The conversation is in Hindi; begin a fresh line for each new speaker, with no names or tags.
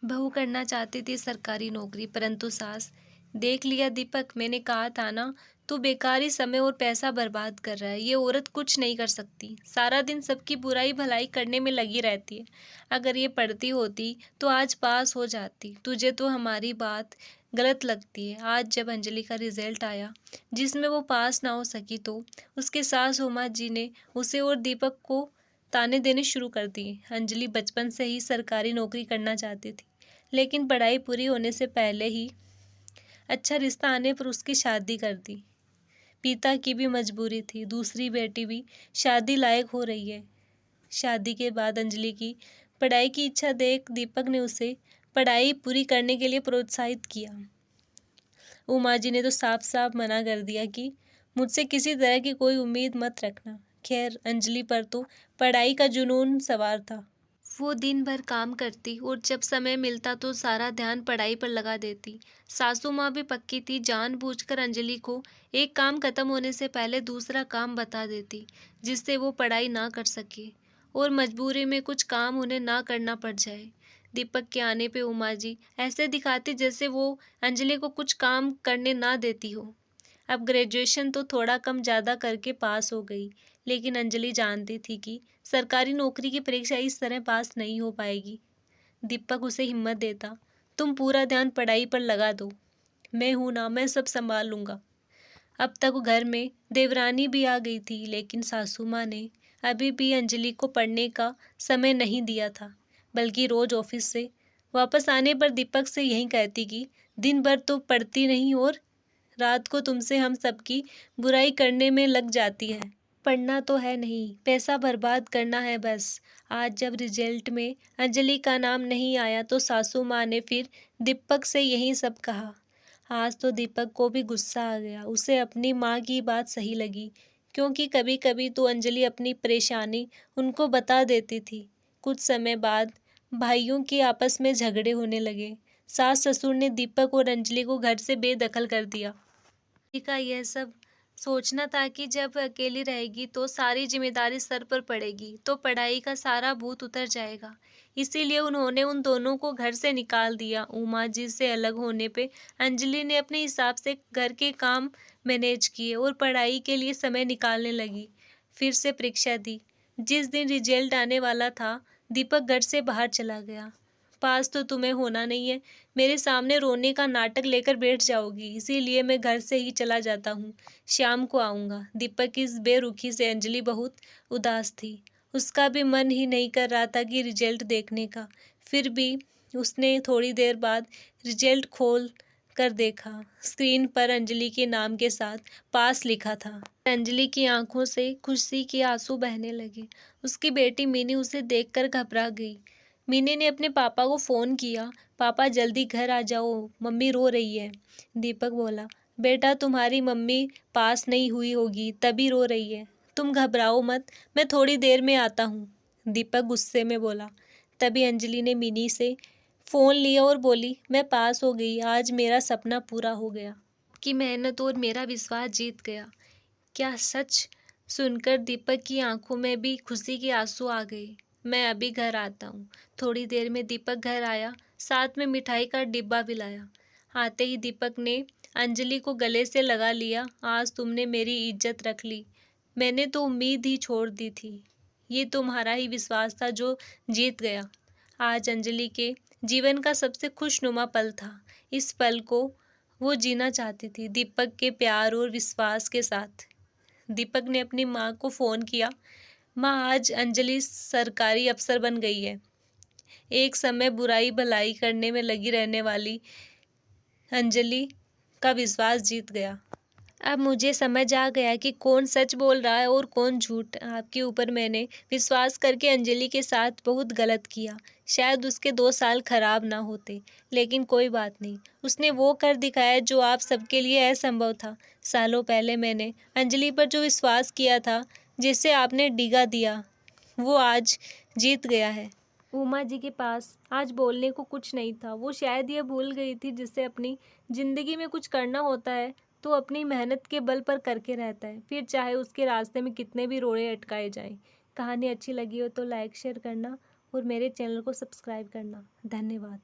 बहू करना चाहती थी सरकारी नौकरी, परंतु सास, देख लिया दीपक, मैंने कहा था ना, तू बेकारी समय और पैसा बर्बाद कर रहा है। ये औरत कुछ नहीं कर सकती, सारा दिन सबकी बुराई भलाई करने में लगी रहती है। अगर ये पढ़ती होती तो आज पास हो जाती। तुझे तो हमारी बात गलत लगती है। आज जब अंजलि का रिजल्ट आया जिसमें वो पास ना हो सकी, तो उसके सास उमा जी ने उसे और दीपक को ताने देने शुरू कर दिए। अंजलि बचपन से ही सरकारी नौकरी करना चाहती थी, लेकिन पढ़ाई पूरी होने से पहले ही अच्छा रिश्ता आने पर उसकी शादी कर दी। पिता की भी मजबूरी थी, दूसरी बेटी भी शादी लायक हो रही है। शादी के बाद अंजलि की पढ़ाई की इच्छा देख दीपक ने उसे पढ़ाई पूरी करने के लिए प्रोत्साहित किया। उमा जी ने तो साफ साफ मना कर दिया कि मुझसे किसी तरह की कोई उम्मीद मत रखना। खैर, अंजलि पर तो पढ़ाई का जुनून सवार था। वो दिन भर काम करती और जब समय मिलता तो सारा ध्यान पढ़ाई पर लगा देती। सासू माँ भी पक्की थी, जानबूझकर अंजलि को एक काम खत्म होने से पहले दूसरा काम बता देती, जिससे वो पढ़ाई ना कर सके और मजबूरी में कुछ काम उन्हें ना करना पड़ जाए। दीपक के आने पे उमा जी ऐसे दिखाती जैसे वो अंजलि को कुछ काम करने ना देती हो। अब ग्रेजुएशन तो थोड़ा कम ज़्यादा करके पास हो गई, लेकिन अंजलि जानती थी कि सरकारी नौकरी की परीक्षा इस तरह पास नहीं हो पाएगी। दीपक उसे हिम्मत देता, तुम पूरा ध्यान पढ़ाई पर लगा दो, मैं हूं ना, मैं सब संभाल लूंगा। अब तक घर में देवरानी भी आ गई थी, लेकिन सासू माँ ने अभी भी अंजलि को पढ़ने का समय नहीं दिया था, बल्कि रोज ऑफिस से वापस आने पर दीपक से यही कहती कि दिन भर तो पढ़ती नहीं और रात को तुमसे हम सबकी बुराई करने में लग जाती है। पढ़ना तो है नहीं, पैसा बर्बाद करना है बस। आज जब रिजल्ट में अंजलि का नाम नहीं आया तो सासू माँ ने फिर दीपक से यही सब कहा। आज तो दीपक को भी गुस्सा आ गया। उसे अपनी माँ की बात सही लगी, क्योंकि कभी कभी तो अंजलि अपनी परेशानी उनको बता देती थी। कुछ समय बाद भाइयों के आपस में झगड़े होने लगे। सास ससुर ने दीपक और अंजलि को घर से बेदखल कर दिया। का यह सब सोचना था कि जब अकेली रहेगी तो सारी जिम्मेदारी सर पर पड़ेगी, तो पढ़ाई का सारा भूत उतर जाएगा। इसीलिए उन्होंने उन दोनों को घर से निकाल दिया। उमा जी से अलग होने पे अंजलि ने अपने हिसाब से घर के काम मैनेज किए और पढ़ाई के लिए समय निकालने लगी। फिर से परीक्षा दी। जिस दिन रिजल्ट आने वाला था, दीपक घर से बाहर चला गया। पास तो तुम्हें होना नहीं है, मेरे सामने रोने का नाटक लेकर बैठ जाओगी, इसीलिए मैं घर से ही चला जाता हूँ, शाम को आऊँगा। दीपक की इस बेरुखी से अंजलि बहुत उदास थी। उसका भी मन ही नहीं कर रहा था कि रिजल्ट देखने का। फिर भी उसने थोड़ी देर बाद रिजल्ट खोल कर देखा। स्क्रीन पर अंजलि के नाम के साथ पास लिखा था। अंजलि की आंखों से खुशी के आंसू बहने लगे। उसकी बेटी मिनी उसे देखकर घबरा गई। मीनी ने अपने पापा को फ़ोन किया, पापा जल्दी घर आ जाओ, मम्मी रो रही है। दीपक बोला, बेटा तुम्हारी मम्मी पास नहीं हुई होगी तभी रो रही है, तुम घबराओ मत, मैं थोड़ी देर में आता हूँ। दीपक गुस्से में बोला। तभी अंजलि ने मिनी से फ़ोन लिया और बोली, मैं पास हो गई, आज मेरा सपना पूरा हो गया, कि मेहनत और मेरा विश्वास जीत गया। क्या सच? सुनकर दीपक की आंखों में भी खुशी के आंसू आ गए। मैं अभी घर आता हूँ। थोड़ी देर में दीपक घर आया, साथ में मिठाई का डिब्बा भी लाया। आते ही दीपक ने अंजलि को गले से लगा लिया। आज तुमने मेरी इज्जत रख ली, मैंने तो उम्मीद ही छोड़ दी थी। ये तुम्हारा ही विश्वास था जो जीत गया। आज अंजलि के जीवन का सबसे खुशनुमा पल था। इस पल को वो जीना चाहती थी, दीपक के प्यार और विश्वास के साथ। दीपक ने अपनी माँ को फ़ोन किया, माँ आज अंजलि सरकारी अफसर बन गई है। एक समय बुराई भलाई करने में लगी रहने वाली अंजलि का विश्वास जीत गया। अब मुझे समझ आ गया कि कौन सच बोल रहा है और कौन झूठ। आपके ऊपर मैंने विश्वास करके अंजलि के साथ बहुत गलत किया। शायद उसके 2 साल खराब ना होते, लेकिन कोई बात नहीं, उसने वो कर दिखाया जो आप सबके लिए असंभव था। सालों पहले मैंने अंजलि पर जो विश्वास किया था, जिसे आपने डिगा दिया, वो आज जीत गया है। उमा जी के पास आज बोलने को कुछ नहीं था। वो शायद ये भूल गई थी, जिससे अपनी ज़िंदगी में कुछ करना होता है तो अपनी मेहनत के बल पर करके रहता है, फिर चाहे उसके रास्ते में कितने भी रोड़े अटकाए जाएं। कहानी अच्छी लगी हो तो लाइक शेयर करना और मेरे चैनल को सब्सक्राइब करना। धन्यवाद।